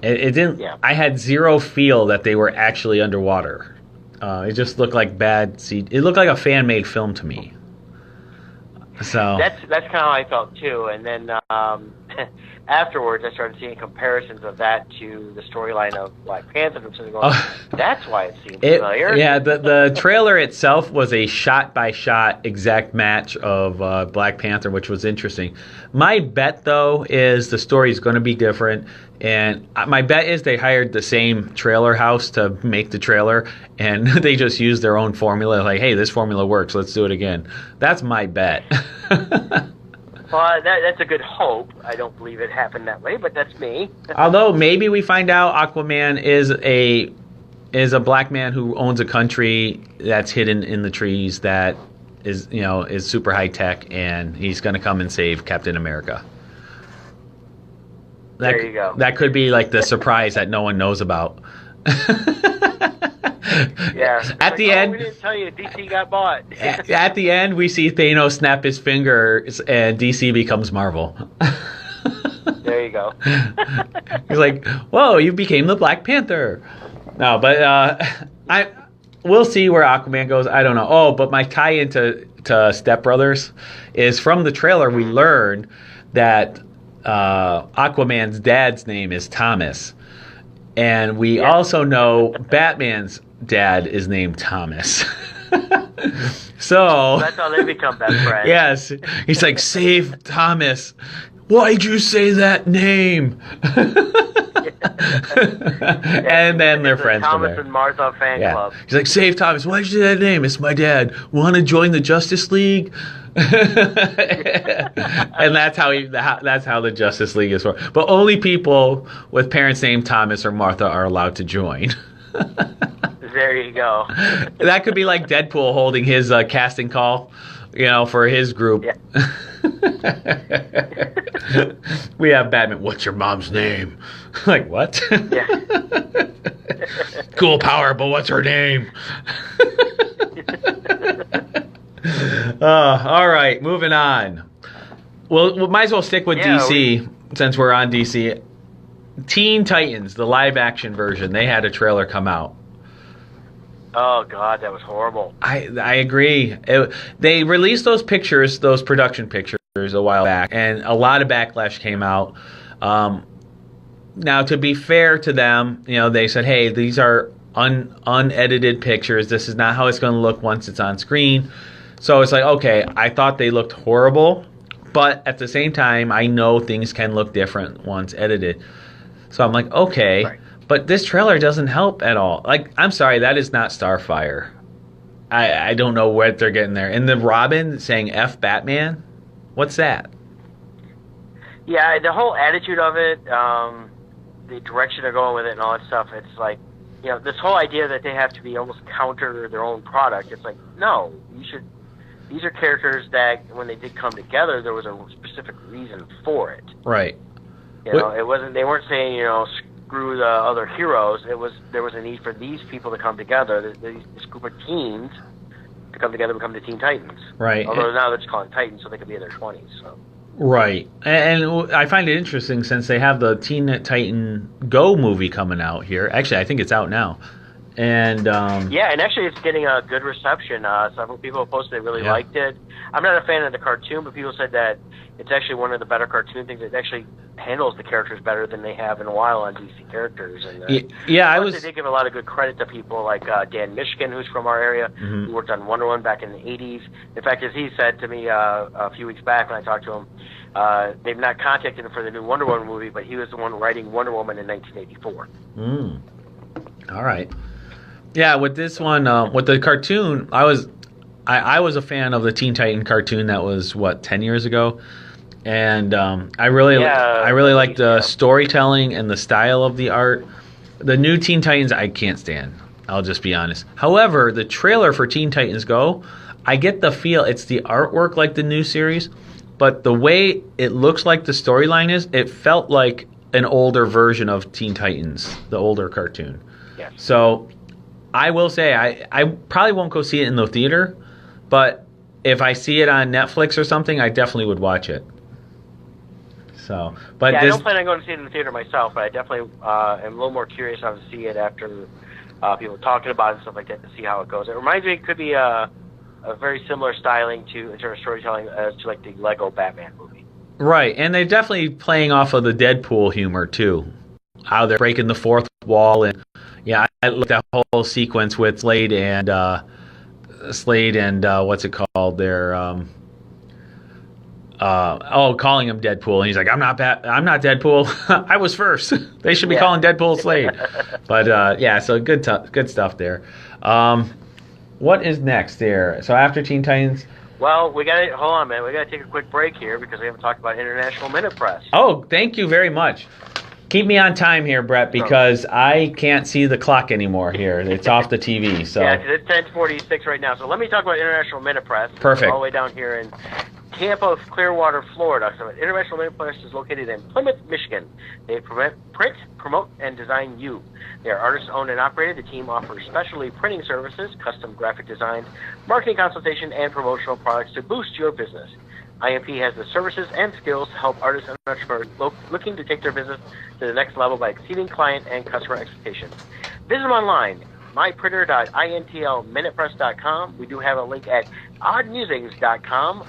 It didn't. Yeah. I had zero feel that they were actually underwater. It just looked like bad. It looked like a fan-made film to me. So that's kind of how I felt too. And then afterwards, I started seeing comparisons of that to the storyline of Black Panther. And so going, that's why it seemed familiar. Yeah, the trailer itself was a shot-by-shot exact match of Black Panther, which was interesting. My bet, though, is the story is going to be different. And my bet is they hired the same trailer house to make the trailer, and they just used their own formula. Like, hey, this formula works. Let's do it again. That's my bet. Well, that's a good hope. I don't believe it happened that way, but that's me. Although maybe we find out Aquaman is a black man who owns a country that's hidden in the trees that is super high tech, and he's going to come and save Captain America. There you go. That could be like the surprise that no one knows about. Yeah. At the end, we didn't tell you DC got bought. At the end, we see Thanos snap his fingers, and DC becomes Marvel. There you go. He's like, "Whoa, you became the Black Panther." No, but we'll see where Aquaman goes. I don't know. Oh, but my tie into Step Brothers is from the trailer. We learned that Aquaman's dad's name is Thomas, and we also know Batman's dad is named Thomas. So that's how they become best friends. Yes, he's like, save Thomas. Why'd you say that name? And then they're friends. Thomas and Martha fan club. He's like, save Thomas. Why'd you say that name? It's my dad. Want to join the Justice League? And that's how the Justice League is for. But only people with parents named Thomas or Martha are allowed to join. There you go. That could be like Deadpool holding his casting call, for his group. Yeah. We have Batman. What's your mom's name? Like, what? Yeah. Cool power, but what's her name? All right, moving on. Well, we might as well stick with DC since we're on DC. Teen Titans, the live-action version, they had a trailer come out. Oh, God, that was horrible. I agree. They released those production pictures a while back, and a lot of backlash came out. Now, to be fair to them, they said, hey, these are unedited pictures. This is not how it's going to look once it's on screen. So it's like, okay, I thought they looked horrible, but at the same time, I know things can look different once edited. So I'm like, okay. Right. But this trailer doesn't help at all. Like, I'm sorry, that is not Starfire. I don't know what they're getting there. And the Robin saying F Batman? What's that? Yeah, the whole attitude of it, the direction they're going with it and all that stuff, it's like, this whole idea that they have to be almost counter their own product, it's like, no, these are characters that when they did come together, there was a specific reason for it. Right. It wasn't, they weren't saying, screw the other heroes. There was a need for these people to come together, this group of teens to come together and become the Teen Titans. Right. Although now they're just calling Titans, so they could be in their 20s. So. Right. And I find it interesting since they have the Teen Titan Go movie coming out here. Actually, I think it's out now. And yeah, and actually it's getting a good reception. Several people have posted they really liked it. I'm not a fan of the cartoon, but people said that it's actually one of the better cartoon things. It actually handles the characters better than they have in a while on DC characters. And they did give a lot of good credit to people like Dan Mishkin, who's from our area, who worked on Wonder Woman back in the 80s. In fact, as he said to me a few weeks back when I talked to him, they've not contacted him for the new Wonder Woman movie, but he was the one writing Wonder Woman in 1984. All right. Yeah, with this one, with the cartoon, I was a fan of the Teen Titan cartoon that was 10 years ago, and I really liked the storytelling and the style of the art. The new Teen Titans I can't stand. I'll just be honest. However, the trailer for Teen Titans Go, I get the feel it's the artwork like the new series, but the way it looks like the storyline is, it felt like an older version of Teen Titans, the older cartoon. Yes. So I will say I probably won't go see it in the theater, but if I see it on Netflix or something, I definitely would watch it. So, but I don't plan on going to see it in the theater myself, but I definitely am a little more curious how to see it after people talking about it and stuff like that to see how it goes. It reminds me it could be a very similar styling in terms of storytelling as to like the Lego Batman movie. Right, and they're definitely playing off of the Deadpool humor too, how they're breaking the fourth wall, and I looked at that whole sequence with Slade and what's it called? They're calling him Deadpool, and he's like, I'm not Deadpool. I was first. They should be calling Deadpool Slade. But so good stuff there. What is next there? So after Teen Titans. Well, hold on, man. We got to take a quick break here because we haven't talked about International Minute Press. Oh, thank you very much. Keep me on time here, Brett, because I can't see the clock anymore here. It's off the TV. So yeah, because it's 10:46 right now. So let me talk about International Minute Press. Perfect. All the way down here in Tampa, Clearwater, Florida. So International Minute Press is located in Plymouth, Michigan. They print, promote, and design you. They are artist-owned and operated. The team offers specialty printing services, custom graphic design, marketing consultation, and promotional products to boost your business. IMP has the services and skills to help artists and entrepreneurs looking to take their business to the next level by exceeding client and customer expectations. Visit them online, myprinter.intlminutepress.com. We do have a link at oddmusings.com.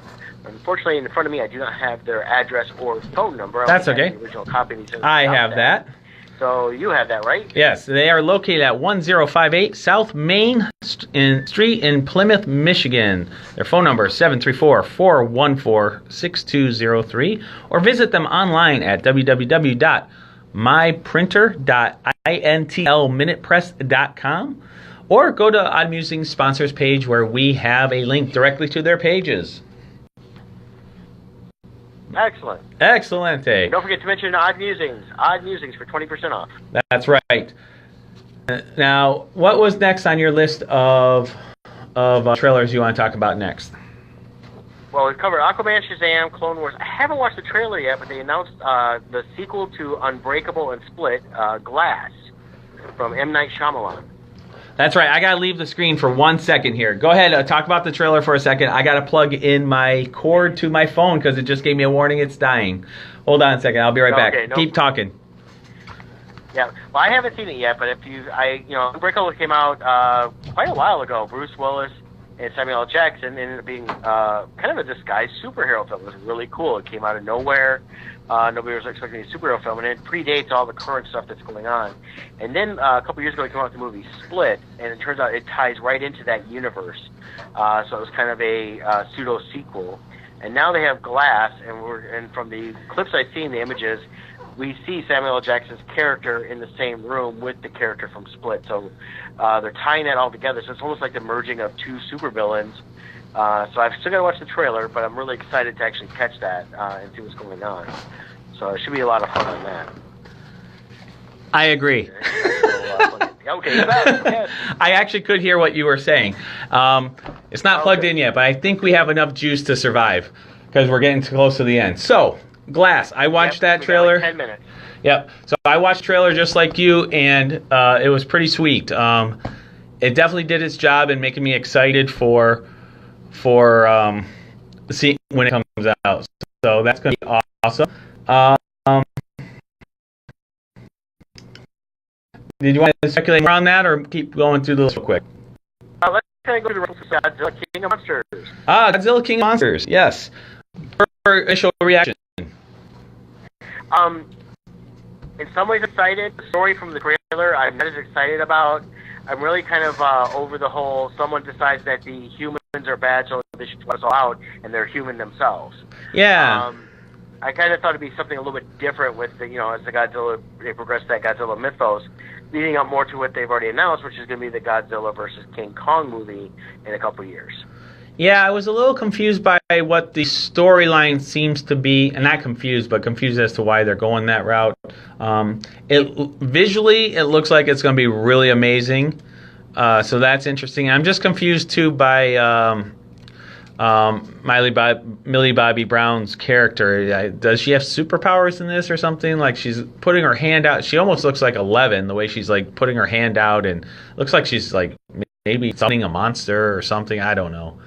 Unfortunately, in front of me, I do not have their address or phone number. That's okay. The original copy. I have that. So you have that, right? Yes, they are located at 1058 South Main Street in Plymouth, Michigan. Their phone number is 734-414-6203, or visit them online at www.myprinter.intlminutepress.com, or go to Odd Musings sponsors page where we have a link directly to their pages. Excellent. Excellente. Don't forget to mention Odd Musings. Odd Musings for 20% off. That's right. Now, what was next on your list of trailers you want to talk about next? Well, we've covered Aquaman, Shazam, Clone Wars. I haven't watched the trailer yet, but they announced the sequel to Unbreakable and Split, Glass, from M. Night Shyamalan. That's right. I got to leave the screen for 1 second here. Go ahead. Talk about the trailer for a second. I got to plug in my cord to my phone because it just gave me a warning it's dying. Hold on a second. I'll be right back. Keep talking. Yeah. Well, I haven't seen it yet, but Unbreakable came out quite a while ago. Bruce Willis and Samuel L. Jackson ended up being kind of a disguised superhero film. It was really cool. It came out of nowhere. Nobody was expecting a superhero film, and it predates all the current stuff that's going on. And then a couple years ago, it came out with the movie Split, and it turns out it ties right into that universe. So it was kind of a pseudo-sequel. And now they have Glass, and from the clips I've seen, the images, we see Samuel L. Jackson's character in the same room with the character from Split. So they're tying that all together. So it's almost like the merging of two supervillains. So I've still got to watch the trailer, but I'm really excited to actually catch that and see what's going on. So it should be a lot of fun on that. I agree. Okay, yes. I actually could hear what you were saying. It's not plugged in yet, but I think we have enough juice to survive because we're getting close to the end. So, Glass, I watched that trailer. 10 minutes. Yep. So I watched the trailer just like you, and it was pretty sweet. It definitely did its job in making me excited for seeing when it comes out. So that's going to be awesome. Did you want to speculate more on that, or keep going through this real quick? Let's kind of go to the Godzilla King of Monsters. Godzilla King of Monsters. Yes. For initial reaction. In some ways excited. The story from the trailer I'm not as excited about. I'm really kind of over the whole someone decides that the humans are bad, so they should let us all out, and they're human themselves. Yeah. I kind of thought it'd be something a little bit different with the, as the Godzilla, they progress that Godzilla mythos, leading up more to what they've already announced, which is going to be the Godzilla versus King Kong movie in a couple of years. Yeah, I was a little confused by what the storyline seems to be, and not confused, but confused as to why they're going that route. Visually, it looks like it's going to be really amazing, so that's interesting. I'm just confused too by Millie Bobby Brown's character. Does she have superpowers in this or something? Like she's putting her hand out. She almost looks like 11, the way she's like putting her hand out, and looks like she's like maybe summoning a monster or something. I don't know.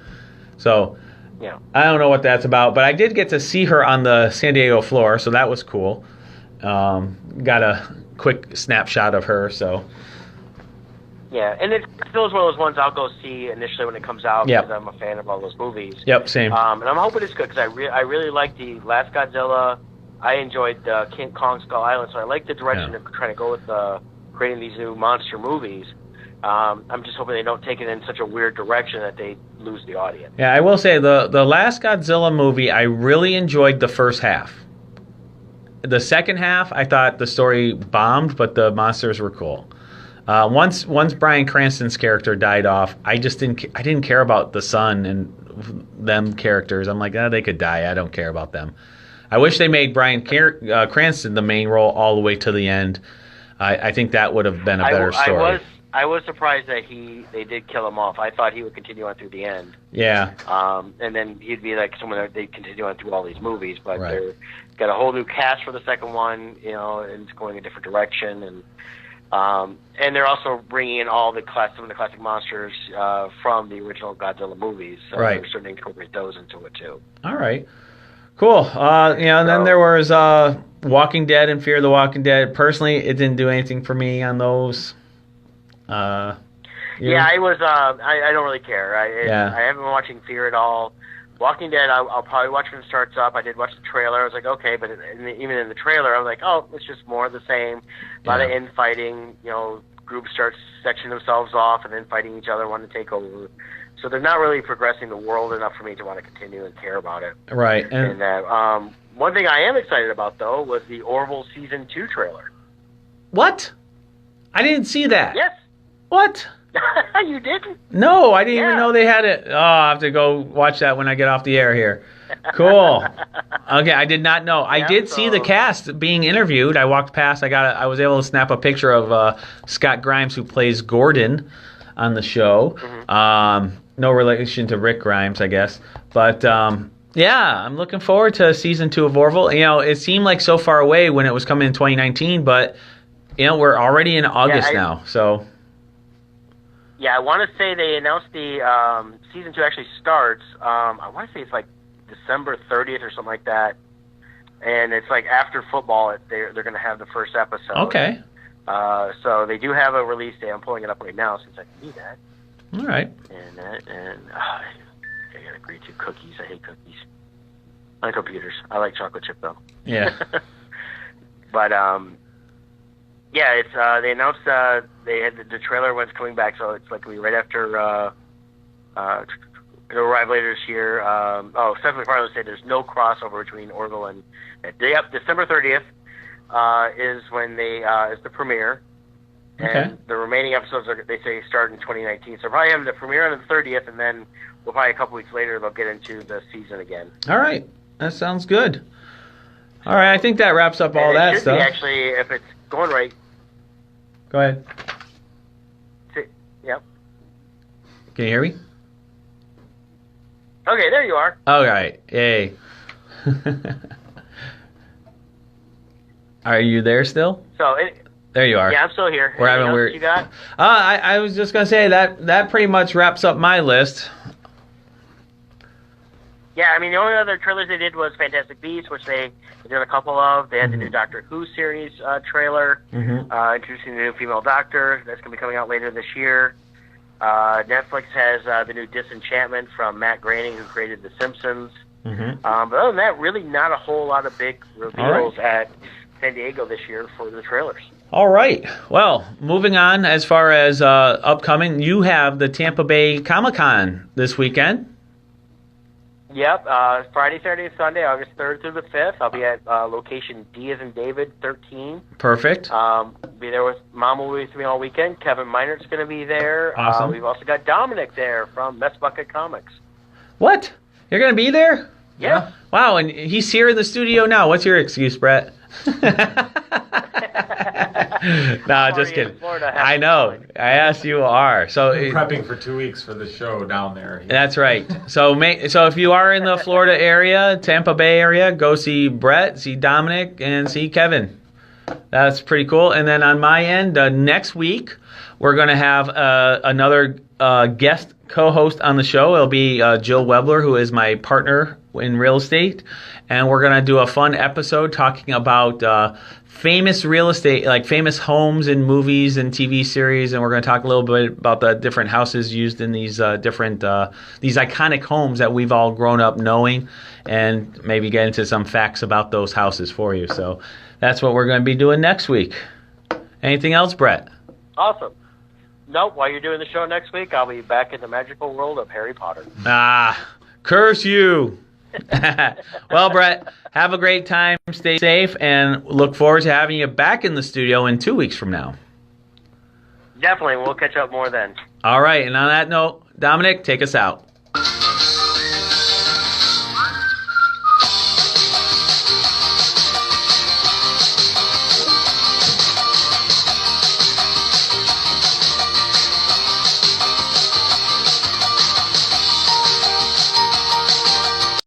So, yeah, I don't know what that's about, but I did get to see her on the San Diego floor, so that was cool. Got a quick snapshot of her, so. Yeah, and it still is one of those ones I'll go see initially when it comes out because I'm a fan of all those movies. Yep, same. And I'm hoping it's good because I really like the last Godzilla. I enjoyed King Kong Skull Island, so I like the direction of trying to go with creating these new monster movies. I'm just hoping they don't take it in such a weird direction that they lose the audience. Yeah, I will say the last Godzilla movie, I really enjoyed the first half. The second half, I thought the story bombed, but the monsters were cool. Once Bryan Cranston's character died off, I didn't care about the son and them characters. I'm like, they could die. I don't care about them. I wish they made Bryan Cranston the main role all the way to the end. I think that would have been a better story. I was surprised that they did kill him off. I thought he would continue on through the end. Yeah. And then he'd be like someone that they'd continue on through all these movies, but they're got a whole new cast for the second one, and it's going a different direction, and they're also bringing in some of the classic monsters from the original Godzilla movies. So they're starting to incorporate those into it too. All right. Cool. And then there was Walking Dead and Fear the Walking Dead. Personally, it didn't do anything for me on those. I don't really care. I haven't been watching Fear at all. Walking Dead, I'll probably watch when it starts up. I did watch the trailer. I was like, okay, but even in the trailer, I was like, oh, it's just more of the same. A lot of infighting. Groups start sectioning themselves off and then fighting each other, wanting to take over. So they're not really progressing the world enough for me to want to continue and care about it. Right. And one thing I am excited about, though, was the Orville Season 2 trailer. What? I didn't see that. Yes. What? You didn't? No, I didn't even know they had it. Oh, I'll have to go watch that when I get off the air here. Cool. Okay, I did not know. I did see the cast being interviewed. I walked past. I was able to snap a picture of Scott Grimes, who plays Gordon on the show. Mm-hmm. No relation to Rick Grimes, I guess. But I'm looking forward to season 2 of Orville. It seemed like so far away when it was coming in 2019, but we're already in August now. So. Yeah, I want to say they announced the season 2 actually starts. I want to say it's like December 30th or something like that, and it's like after football. They're going to have the first episode. Okay. So they do have a release date. I'm pulling it up right now since I can do that. All right. And I got to agree to cookies. I hate cookies on computers. I like chocolate chip though. Yeah. But it's they announced they had the trailer when it's coming back, so it's like right after it'll arrive later this year. Stephanie McFarlane said there's no crossover between Orville and December 30th is when is the premiere, and the remaining episodes they say start in 2019. So probably having the premiere on the 30th, and then we'll probably a couple weeks later they'll get into the season again. All right, that sounds good. All right, I think that wraps up all that stuff. Actually, if it's going right. Go ahead. Yep. Can you hear me? Okay, there you are. All right. Yay. Are you there still? There you are. Yeah, I'm still here. We're having weird. You got? I was just gonna say that pretty much wraps up my list. Yeah, I mean, the only other trailers they did was Fantastic Beasts, which they did a couple of. They had the new Doctor Who series trailer, introducing the new female Doctor. That's going to be coming out later this year. Netflix has the new Disenchantment from Matt Groening, who created The Simpsons. But other than that, really not a whole lot of big reveals at San Diego this year for the trailers. All right. Well, moving on as far as upcoming, you have the Tampa Bay Comic-Con this weekend. Yep, Friday, Saturday, and Sunday, August 3rd through the 5th. I'll be at location D as in David, 13. Perfect. Be there with Mom will be with me all weekend. Kevin Meinert's going to be there. Awesome. We've also got Dominic there from Mess Bucket Comics. What? You're going to be there? Yeah. Wow, and he's here in the studio now. What's your excuse, Brett? No, just kidding. I know. As you are. So Prepping for 2 weeks for the show down there. That's right. So if you are in the Florida area, Tampa Bay area, go see Brett, see Dominic, and see Kevin. That's pretty cool. And then on my end, next week, we're going to have another guest co-host on the show. It'll be Jill Webler, who is my partner in real estate. And we're going to do a fun episode talking about famous real estate, like famous homes in movies and TV series. And we're going to talk a little bit about the different houses used in these these iconic homes that we've all grown up knowing, and maybe get into some facts about those houses for you. So that's what we're going to be doing next week. Anything else, Brett? Awesome. Nope, while you're doing the show next week, I'll be back in the magical world of Harry Potter. Curse you. Well, Brett, have a great time, stay safe, and look forward to having you back in the studio in 2 weeks from now. Definitely, we'll catch up more then. All right, and on that note, Dominic, take us out.